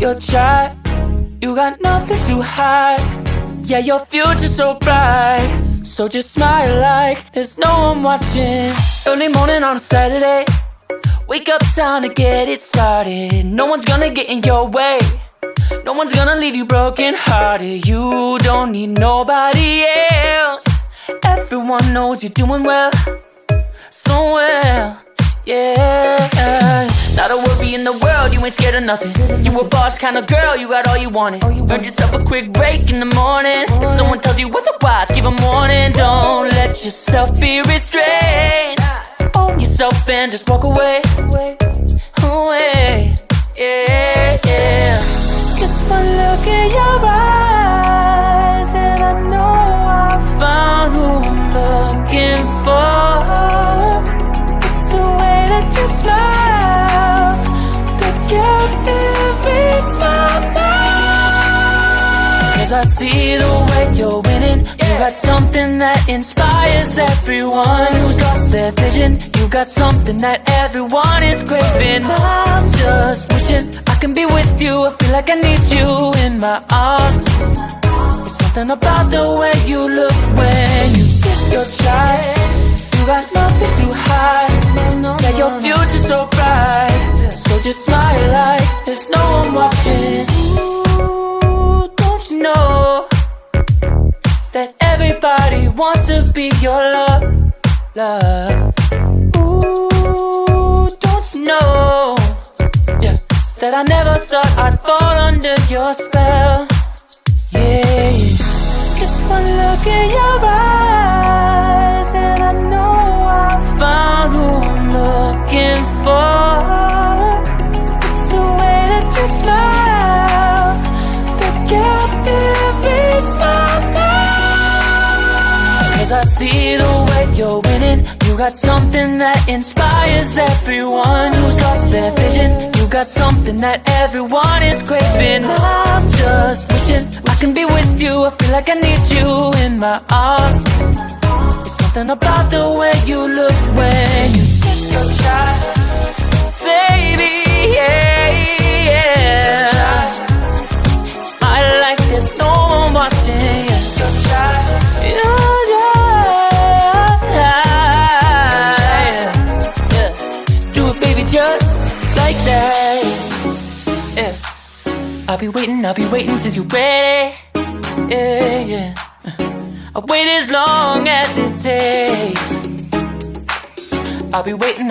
your child. You got nothing to hide. Yeah, your future's so bright. So just smile like there's no one watching. Early morning on a Saturday, wake up, time to get it started. No one's gonna get in your way. No one's gonna leave you broken hearted. You don't need nobody else. Everyone knows you're doing well, so well, yeah. Not a worry in the world, you ain't scared of nothing. You a boss kind of girl, you got all you wanted. Earned yourself a quick break in the morning. If someone tells you otherwise, give a warning. Don't let yourself be restrained. Own yourself and just walk away. Away, yeah, yeah. Just one look in your eyes and I know I found who I'm looking for. It's the way that you smile that captivates my mind. 'Cause I see the way you're winning. You got something that inspires everyone who's lost their vision. You got something that everyone is craving. I'm just wishing I can be with you. I feel like I need you in my arms. There's something about the way you look when you sit your child. You got nothing to hide. Yeah, your future's so bright. So just smile like there's no one watching. Ooh, don't you know that everybody wants to be your love, love. Ooh, don't you know, yeah, that I never thought I'd fall under your spell, yeah. Just one look in your eyes and I know I found who I'm looking for. It's the way that you smile that captivates my mind. 'Cause I see the way you're winning. You got something that inspires everyone who's lost their vision. You got something that everyone is craving. I'm just wishing I can be with you. I feel like I need you in my arms. There's something about the way you look when you sit your child, baby, yeah, yeah. Smile like there's no one watching. Just like that, yeah. I'll be waiting till you're ready, yeah, yeah. I'll wait as long as it takes. I'll be waiting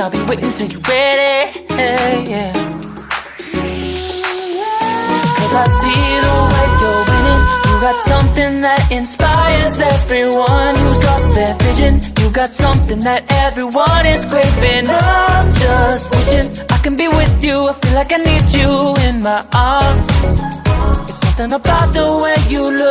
till you're ready, yeah, yeah. 'Cause I see the way you're winning. You got something that inspires everyone who's lost their vision. You got something that everyone is craving. I'm just wishing I can be with you. I feel like I need you in my arms. It's something about the way you look.